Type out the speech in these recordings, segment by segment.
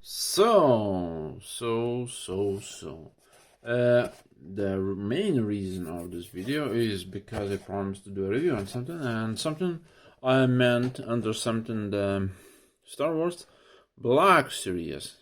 The main reason of this video is because I promised to do a review on something, and something I meant under something the Star Wars Black Series.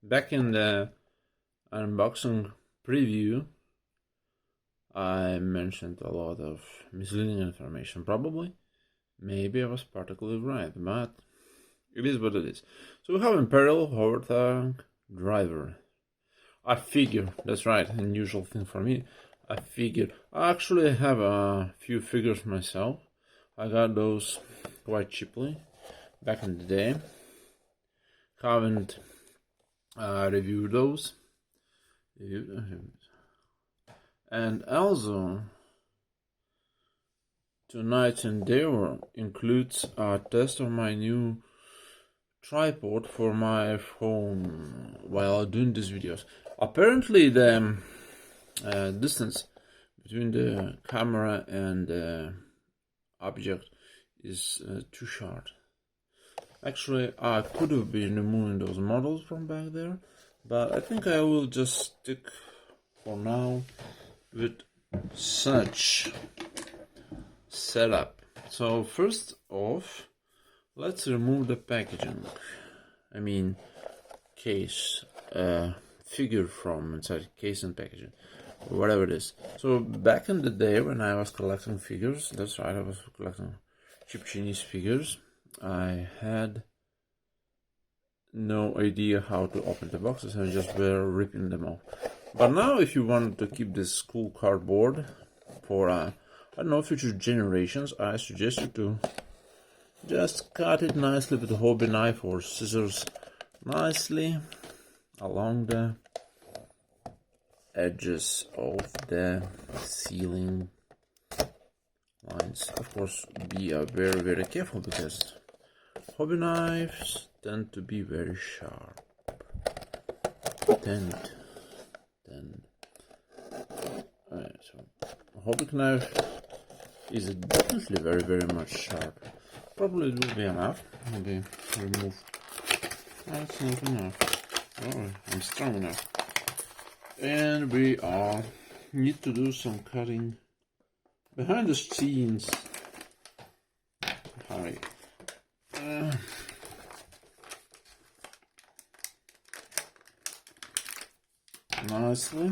Back in the unboxing preview, I mentioned a lot of misleading information, probably. Maybe I was particularly right, but it is what it is. So we have Imperial Hovertank Driver. I figure, that's right, unusual thing for me. I figured, I actually have a few figures myself. I got those quite cheaply back in the day. Haven't reviewed those. And also, tonight's endeavor includes a test of my new tripod for my phone while doing these videos. Apparently the distance between the camera and the object is too short. Actually, I could have been removing those models from back there, but I think I will just stick for now with such setup. So first off, let's remove the packaging. I mean, case, figure from inside case and packaging, whatever it is. So back in the day when I was collecting figures, that's right, I was collecting cheap Chinese figures, I had no idea how to open the boxes and just were ripping them off. But now if you want to keep this cool cardboard for I don't know, future generations, I suggest you to just cut it nicely with a hobby knife or scissors, nicely along the edges of the ceiling lines. Of course, be very, very careful because hobby knives tend to be very sharp. So a hobby knife is definitely very, very much sharp. Probably it will be enough. Maybe remove. That's not enough. Oh, I'm strong enough. And we need to do some cutting behind the scenes. Hurry. Nicely.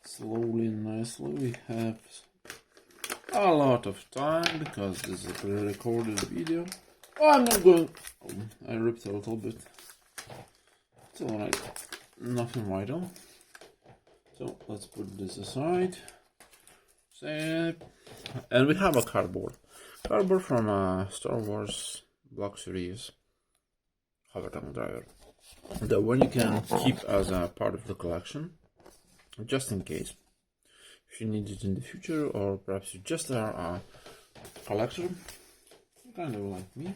Slowly and nicely. We have a lot of time because this is a pre-recorded video. Oh, I'm not going. Oh, I ripped a little bit. It's alright. Nothing vital. So let's put this aside. Save. And we have a cardboard. Cardboard from Star Wars Black Series Hovertank Driver. The one you can keep as a part of the collection, just in case. If you need it in the future, or perhaps you just are a collector, kind of like me,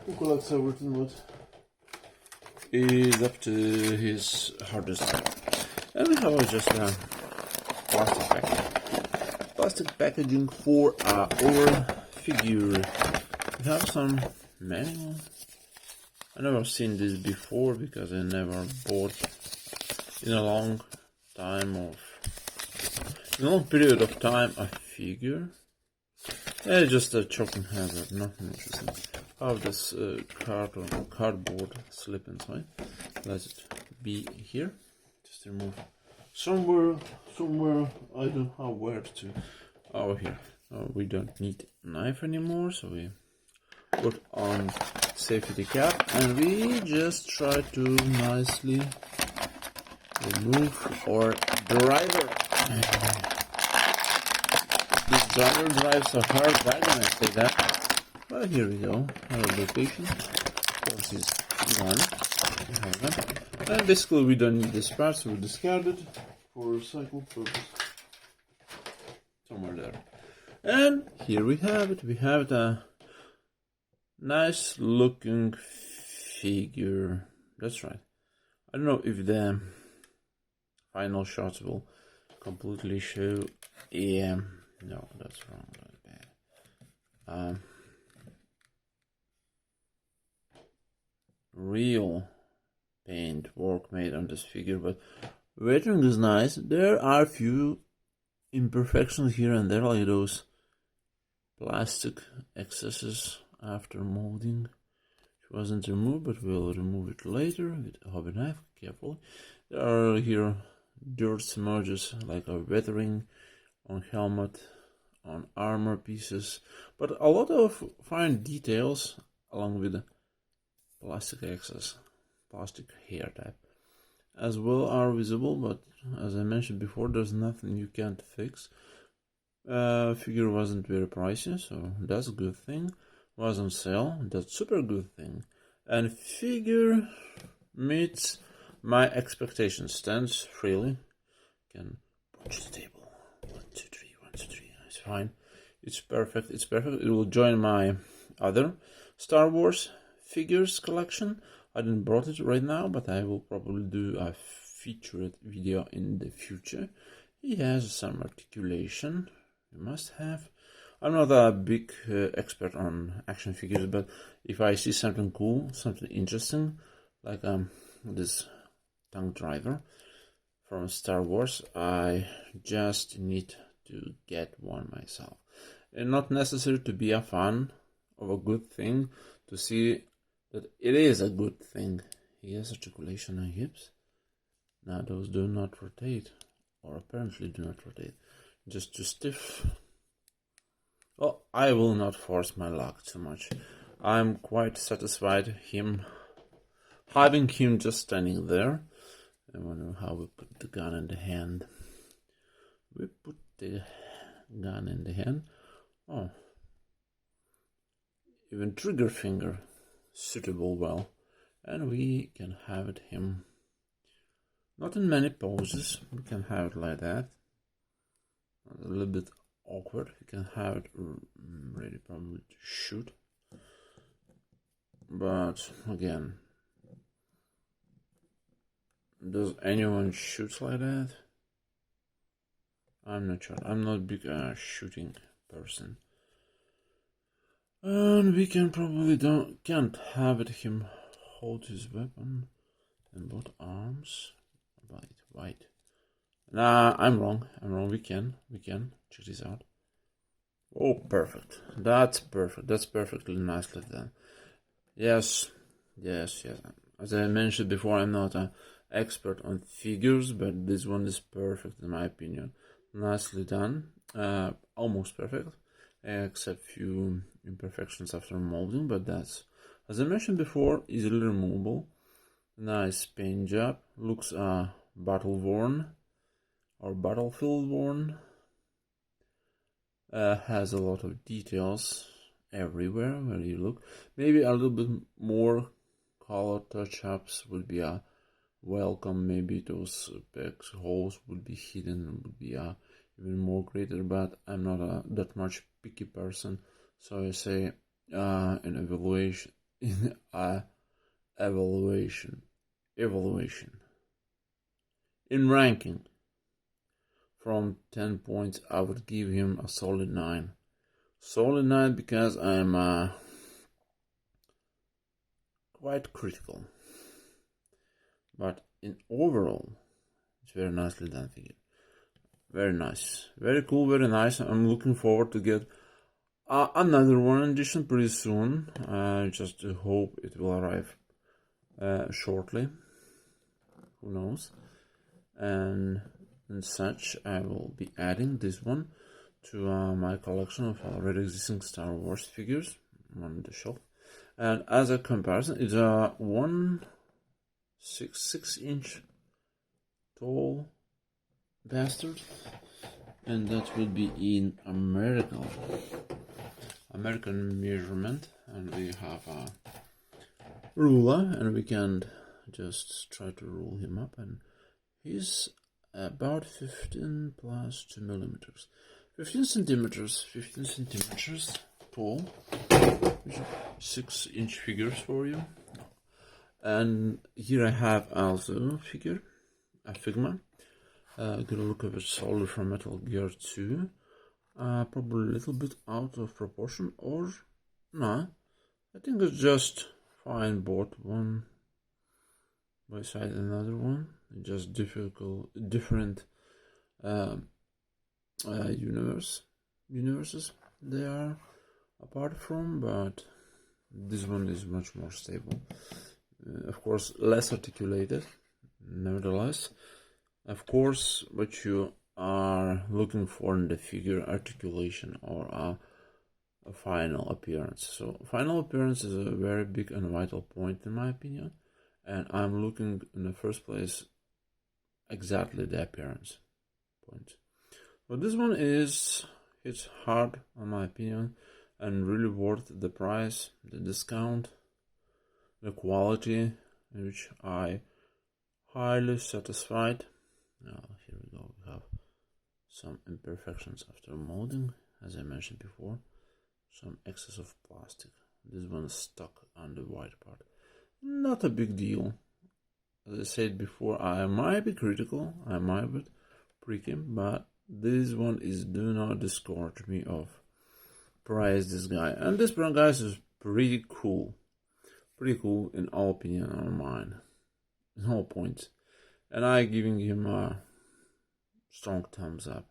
who collects everything but is up to his hard desire. And we have just a plastic packaging for our figure. We have some manual. I never seen this before because I never bought in a long period of time a figure. Just a choking hazard, nothing interesting. How this cardboard slip inside. Let it be here. Just remove somewhere. I don't know where to. Oh, here. We don't need knife anymore, so we put on safety cap and we just try to nicely remove our driver. This driver drives so hard back when I say that. But here we go. Have a location. Of course, it's gone. And basically, we don't need this part, so we discard it for recycle purpose. Somewhere there. And here we have it. We have a nice looking figure. That's right. I don't know if the final shots will completely show. Yeah, no, that's wrong. That's bad. real paint work made on this figure, but weathering is nice. There are a few imperfections here and there, like those plastic excesses after molding, which wasn't removed, but we'll remove it later with a hobby knife, carefully. There are here dirt smudges, like a weathering on helmet, on armor pieces, but a lot of fine details along with the plastic excess, plastic hair type as well are visible, but as I mentioned before, there's nothing you can't fix. Figure wasn't very pricey, so that's a good thing. Was on sale, that's super good thing. And figure meets my expectations, stands freely, can punch the table. 1, 2, 3, 1, 2, 3, it's fine. It's perfect, it's perfect. It will join my other Star Wars figures collection. I didn't brought it right now, but I will probably do a featured video in the future. He has some articulation, you must have. I'm not a big expert on action figures, but if I see something cool, something interesting, like this tank driver from Star Wars, I just need to get one myself. And not necessary to be a fan of a good thing, to see that it is a good thing. He has articulation on hips. Now those do not rotate, or apparently do not rotate, just too stiff. Well, I will not force my luck too much. I'm quite satisfied having him just standing there. I wonder how we put the gun in the hand. We put the gun in the hand. Oh, even trigger finger suitable well, and we can have it him not in many poses. We can have it like that, a little bit awkward. We can have it ready probably to shoot, but again, does anyone shoot like that? I'm not sure. I'm not a big shooting person. And we can probably can't have it him hold his weapon in both arms. Right. Nah, I'm wrong. We can. Check this out. Oh, perfect. That's perfect. That's perfectly nicely done. Yes. As I mentioned before, I'm not an expert on figures, but this one is perfect in my opinion. Nicely done. Almost perfect, except few imperfections after molding, but that's, as I mentioned before, easily removable. Nice paint job. Looks battle worn or battlefield worn. Has a lot of details everywhere where you look. Maybe a little bit more color touch-ups would be welcome. Maybe those pegs holes would be hidden, would be even more greater, but I'm not that much picky person, so I say in evaluation in ranking from 10 points, I would give him a solid 9. Solid 9 because I'm quite critical, but in overall it's very nicely done figure. Very nice, very cool, very nice. I'm looking forward to get another one edition pretty soon. Just to hope it will arrive shortly. Who knows? And such, I will be adding this one to my collection of already existing Star Wars figures on the shelf. And as a comparison, it's a 1.66-inch tall bastard, and that will be in American measurement, and we have a ruler, and we can just try to rule him up, and he's about 15 plus 2 millimeters, 15 centimeters tall, 6-inch figures for you. And here I have also a figure, a Figma. Gonna look at it solely from Metal Gear 2. Probably a little bit out of proportion, or no, I think it's just fine. Bought one beside another one, just different universes they are apart from, but this one is much more stable. Of course, less articulated, nevertheless. Of course, what you are looking for in the figure, articulation or a final appearance. So final appearance is a very big and vital point in my opinion, and I'm looking in the first place exactly the appearance point. But this one it's hard in my opinion and really worth the price, the discount, the quality, which I highly satisfied. Now here we go, we have some imperfections after molding, as I mentioned before, some excess of plastic. This one is stuck on the white part. Not a big deal. As I said before, I might be critical, I might be pricky, but this one is do not discourage me of price this guy. And this brand, guys, is pretty cool. Pretty cool in all opinion on mine. In all points. And I giving him a strong thumbs up.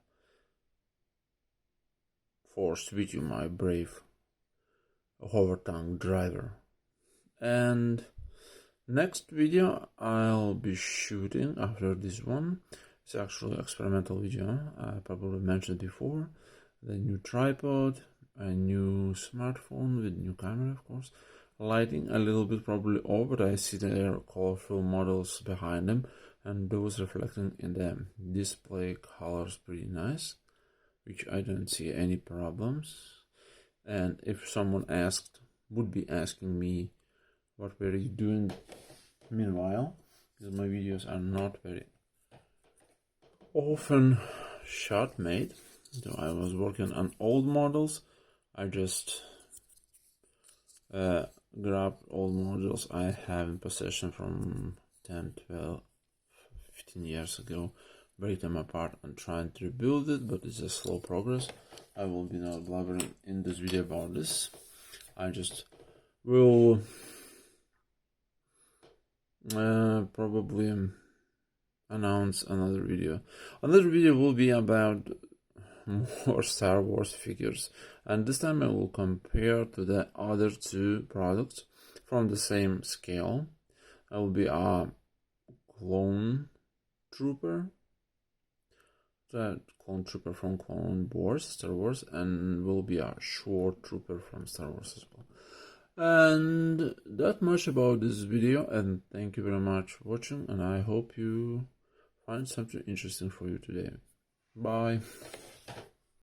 Forced with you, my brave Hovertank Driver. And next video I'll be shooting after this one. It's actually an experimental video. I probably mentioned before. The new tripod, a new smartphone with new camera, of course. Lighting a little bit probably off, but I see there are colorful models behind them, and those reflecting in the display colors pretty nice, which I don't see any problems. And if someone would be asking me what were you doing meanwhile, because my videos are not very often shot made, so I was working on old models. I just grabbed old models I have in possession from 10, 12, 15 years ago, break them apart and trying to rebuild it, but it's a slow progress. I will be not blabbering in this video about this. I just will probably announce another video. Another video will be about more Star Wars figures, and this time I will compare to the other two products from the same scale. I will be a clone trooper, the clone trooper from Clone Wars, Star Wars, and will be a short trooper from Star Wars as well. And that much about this video, and thank you very much for watching, and I hope you find something interesting for you today. Bye.